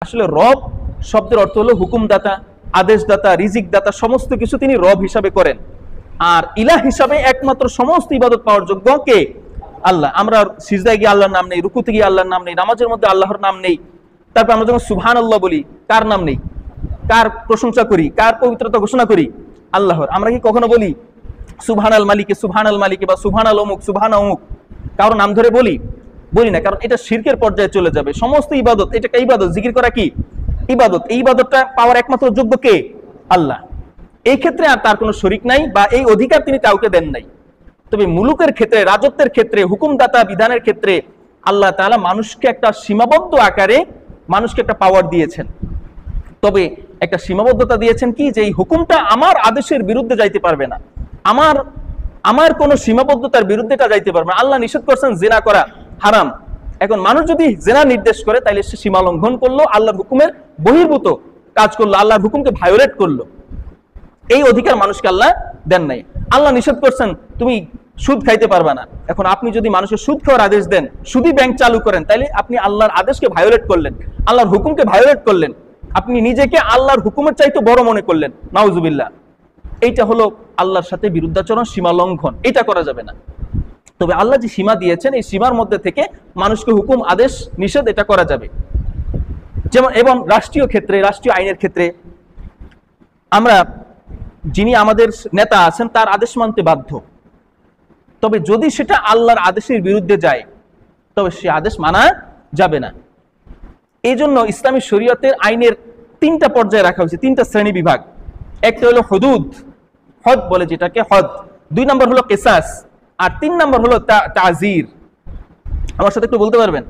আসলে রব শব্দের অর্থ হলো হুকুমদাতা, আদেশদাতা, রিজিকদাতা, সমস্ত কিছু তিনি রব হিসাবে করেন। আর ইলাহ হিসাবে একমাত্র সমস্ত ইবাদত পাওয়ার যোগ্য কে? আল্লাহ। আমরা সিজদায় গিয়ে আল্লাহর নাম নেই, রুকুতে গিয়ে আল্লাহর নাম নেই, নামাজের মধ্যে আল্লাহর নাম নেই। তারপর আমরা যখন সুবহানাল্লাহ বলি, কার নাম নেই? কার প্রশংসা করি, কার পবিত্রতা ঘোষণা করি? আল্লাহর। আমরা কি কখনো বলি সুবহানাল মালিকে, সুবহানাল মালিকে, বা সুবহানাল অমুক, সুবহানা অমুক? কারো নাম ধরে বলি? বলি না, কারণ এটা শিরকের পর্যায়ে চলে যাবে। সমস্ত ইবাদত, এটা একটা ইবাদত, জিকির করা কি ইবাদত। এই ইবাদতটা পাওয়ার একমাত্র যোগ্য কে? আল্লাহ। এই ক্ষেত্রে আর তার কোনো শরীক নাই, বা এই অধিকার তিনি কাউকে দেন নাই। তবে মুলুকের ক্ষেত্রে, রাজত্বের ক্ষেত্রে, হুকুমদাতা বিধানের ক্ষেত্রে আল্লাহ তাআলা মানুষকে একটা সীমাবদ্ধ আকারে মানুষকে একটা পাওয়ার দিয়েছেন। তবে একটা সীমাবদ্ধতা দিয়েছেন কি, যে এই হুকুমটা আমার আদেশের বিরুদ্ধে যাইতে পারবে না, আমার কোন সীমাবদ্ধতার বিরুদ্ধে এটা যাইতে পারবে না। আল্লাহ নিষেধ করছেন জিনা করা হারাম। এখন মানুষ যদি জিনা নির্দেশ করে, তাইলে সে সীমা লঙ্ঘন করলো, আল্লাহর হুকুমের বহির্ভূত কাজ করলো, আল্লাহর হুকুমকে ভায়োলেট করলো। এই অধিকার মানুষকে আল্লাহ দেন নাই। আল্লাহ নিষেধ করছেন তুমি সুদ খাইতে পারবে না। এখন আপনি যদি মানুষের সুদ খাওয়ার আদেশ দেন, সুদী ব্যাংক চালু করেন, তাইলে আপনি আল্লাহর আদেশকে ভায়োলেট করলেন, আল্লাহর হুকুমকে ভায়োলেট করলেন। আপনি নিজেকে আল্লাহর হুকুমের চাইতে বড় মনে করলেন, নাউজুবিল্লাহ। এইটা হলো আল্লাহর সাথে বিরুদ্ধাচরণ, সীমা লঙ্ঘন। এটা করা যাবে না। তবে আল্লাহ যে সীমা দিয়েছেন, এই সীমার মধ্যে থেকে মানুষকে হুকুম, আদেশ, নিষেধ এটা করা যাবে। যেমন এবং রাষ্ট্রীয় ক্ষেত্রে, রাষ্ট্রীয় আইনের ক্ষেত্রে আমরা যিনি আমাদের নেতা আছেন তার আদেশ মানতে বাধ্য। তবে যদি সেটা আল্লাহর আদেশের বিরুদ্ধে যায়, তবে সে আদেশ মানা যাবে না। এই জন্য ইসলামী শরীয়তের আইনের তিনটা পর্যায়ে রাখা হয়েছে, তিনটা শ্রেণী বিভাগ। একটা হলো হুদুদ, হদ বলে যেটাকে, হদ। 2 নম্বর হলো কিসাস, আর 3 নম্বর হলো তাজির। আমার সাথে একটু বলতে পারবেন?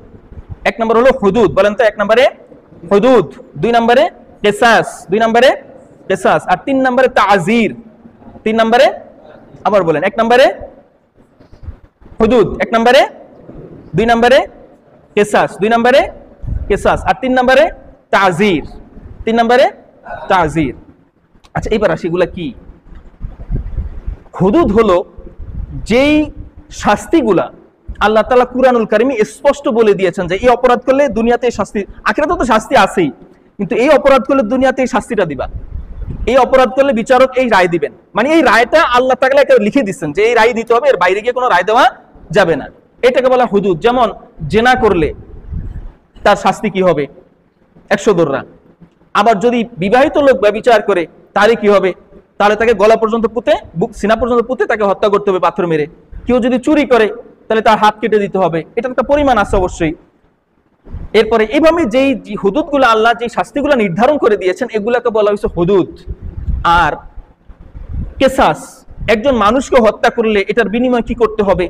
1 নম্বর হলো হুদুদ, বলেন তো। 1 নম্বরে হুদুদ, 2 নম্বরে কিসাস, 2 নম্বরে কিসাস, আর 3 নম্বরে তাজির। 3 নম্বরে আবার বলেন। 1 নম্বরে হুদুদ, 1 নম্বরে, 2 নম্বরে কিসাস, 2 নম্বরে কিসাস, আর 3 নম্বরে তাজির, 3 নম্বরে তাজির। আচ্ছা, এবার আসি এগুলা কি। হুদুদ হলো যেই শাস্তিগুলা আল্লাহ তাআলা কুরআনুল কারীমে স্পষ্ট বলে দিয়েছেন যে এই অপরাধ করলে দুনিয়াতে শাস্তি, আখিরাতে তো শাস্তি আছেই, কিন্তু এই অপরাধ করলে দুনিয়াতে এই শাস্তিটা দিবা, এই অপরাধ করলে বিচারক এই রায় দিবেন। মানে এই রায়টা আল্লাহ তাআলা লিখে দিচ্ছেন যে এই রায় দিতে হবে, এর বাইরে গিয়ে কোনো রায় দেওয়া যাবে না। এটাকে বলা হুদুদ। যেমন জেনা করলে তার শাস্তি কি হবে? 100 দররা। আবার যদি বিবাহিত লোক ব্যভিচার করে, তাহলে কি হবে? তাহলে তাকে গলা পর্যন্ত পুঁতে, বুক সিনা পর্যন্ত পুঁতে তাকে হত্যা করতে হবে পাথর মেরে। কেউ যদি চুরি করে, তাহলে তার হাত কেটে দিতে হবে। এটার একটা পরিমাণ আছে অবশ্যই। এরপরে এইভাবে যেই হুদুদগুলো আল্লাহ যে শাস্তিগুলো নির্ধারণ করে দিয়েছেন, এগুলাকে বলা হয়েছে হুদুদ। আর কিসাস, একজন মানুষকে হত্যা করলে এটার বিনিময়ে কি করতে হবে,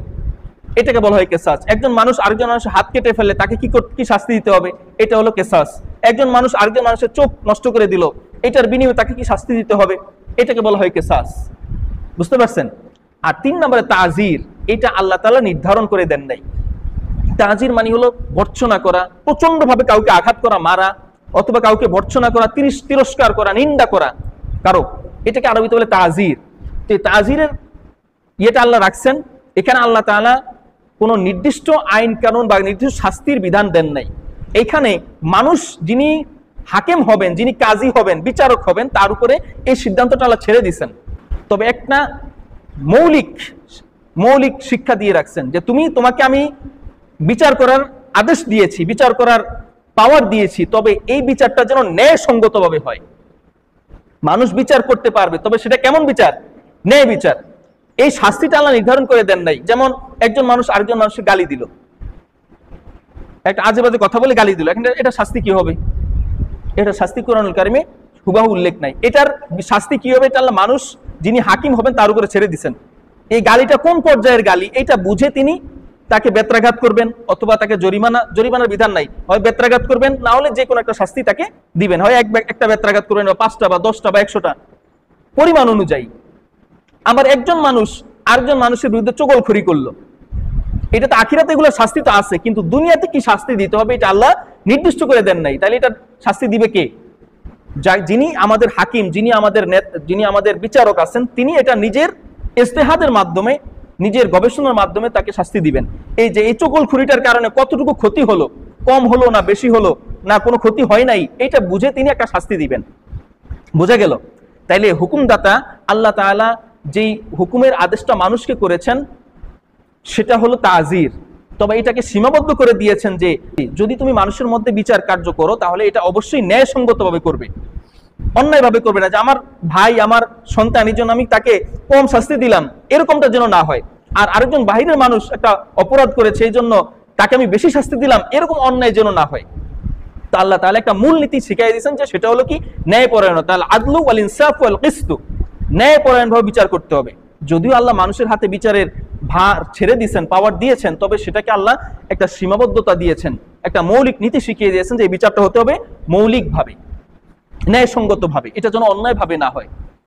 এটাকে বলা হয় কিসাস। একজন মানুষ আরেকজন মানুষের হাত কেটে ফেললে তাকে কি শাস্তি দিতে হবে, এটা হলো কিসাস। একজন মানুষ আরেকজন মানুষের চোখ নষ্ট করে দিল, এটার বিনিময়ে তাকে কি শাস্তি দিতে হবে, এটাকে বলা হয় কিসাস। বুঝতে পারছেন? আর 3 নম্বরে তাজির, এটা আল্লাহ তাআলা নির্ধারণ করে দেন নাই। তাজির মানে হলো ভর্ৎসনা করা, প্রচন্ড ভাবে কাউকে আঘাত করা, মারা, অথবা কাউকে ভর্ৎসনা করা, তিরস্কার করা, নিন্দা করা কারো, এটাকে আরবিতে বলে তাজির। তো এই তাজিরের ইয়েটা আল্লাহ রাখছেন। এখানে আল্লাহ তাআলা কোনো নির্দিষ্ট আইন কানুন বা নির্দিষ্ট শাস্তির বিধান দেন নাই। এখানে মানুষ যিনি হাকিম হবেন, যিনি কাজী হবেন, বিচারক হবেন, তার উপরে এই সিদ্ধান্তটা আল্লাহ ছেড়ে দিয়েছেন। তবে একটা মৌলিক শিক্ষা দিয়ে রাখছেন যে তোমাকে আমি বিচার করার আদেশ দিয়েছি, বিচার করার পাওয়ার দিয়েছি, তবে এই বিচারটা যেন ন্যায়সঙ্গতভাবে হয়। মানুষ বিচার করতে পারবে, তবে সেটা কেমন বিচার? ন্যায় বিচার। এই শাস্তিটা আল্লাহ নির্ধারণ করে দেন নাই। যেমন একজন মানুষ আরেকজন মানুষকে গালি দিল, একটা আজে বাজে কথা বলে গালি দিল, এখন এটা শাস্তি কি হবে? এটা শাস্তি কুরআনুল কারীমে হুবহু উল্লেখ নাই। এটার শাস্তি কি হবে, এটা আল্লাহ মানুষ যিনি হাকিম হবেন তার উপরে ছেড়ে দিচ্ছেন। এই গালিটা কোন পর্যায়ের গালি, এটা বুঝে তিনি তাকে বেত্রাঘাত করবেন, অথবা তাকে জরিমানার বিধান নাই, হয় বেত্রাঘাত করবেন, না হলে যে কোনো একটা শাস্তি তাকে দিবেন, হয় একটা বেত্রাঘাত করবেন, বা 5টা বা 10টা বা 100টা, পরিমাণ অনুযায়ী। আবার একজন মানুষ আরেকজন মানুষের বিরুদ্ধে চগলখড়ি করলো, এটা তো আখিরাতে এগুলো শাস্তি তো আছে, কিন্তু দুনিয়াতে কি শাস্তি দিতে হবে এটা আল্লাহ নির্দিষ্ট করে দেন নাই। তাহলে এটা শাস্তি দিবে কে? যিনি আমাদের হাকিম, যিনি আমাদের বিচারক আছেন, তিনি এটা নিজের ইজতিহাদের মাধ্যমে, নিজের গবেষণার মাধ্যমে তাকে শাস্তি দিবেন। এই যে এই চগলখড়িটার কারণে কতটুকু ক্ষতি হলো, কম হলো না বেশি হলো না কোনো ক্ষতি হয় নাই, এটা বুঝে তিনি একটা শাস্তি দিবেন। বোঝা গেল? তাইলে হুকুমদাতা আল্লাহ তাআলা যেই হুকুমের আদেশটা মানুষকে করেছেন সেটা হলো তাজির, তবে এটাকে সীমাবদ্ধ করে দিয়েছেন যে যদি তুমি মানুষের মধ্যে বিচার কার্য করো তাহলে এটা অবশ্যই ন্যায়সঙ্গতভাবে করবে, অন্যায়ভাবে করবে না। যে আমার ভাই আমার সন্তান এই জন্য আমি তাকে কম শাস্তি দিলাম, এরকমটা যেন না হয়। আর আরেকজন বাহিরের মানুষ একটা অপরাধ করেছে এই জন্য তাকে আমি বেশি শাস্তি দিলাম, এরকম অন্যায় যেন না হয়। তো আল্লাহ তাআলা একটা মূল নীতি শিখিয়ে দিয়েছেন যে সেটা হলো কি ন্যায়পরায়ণতা, আল আদলু ওয়াল ইনসাফ ওয়াল কিসত, ন্যায়পরায়ণভাবে বিচার করতে হবে। যদিও আল্লাহ মানুষের হাতে বিচারের ভার ছেড়ে দিয়েছেন, পাওয়ার দিয়েছেন, তবে সেটাকে আল্লাহ একটা সীমাবদ্ধতা দিয়েছেন, একটা মৌলিক নীতি শিখিয়ে দিয়েছেন যে এই বিচারটা হতে হবে মৌলিকভাবে, ন্যায়সঙ্গতভাবে, এটা যেন অন্যায়ভাবে না হয়।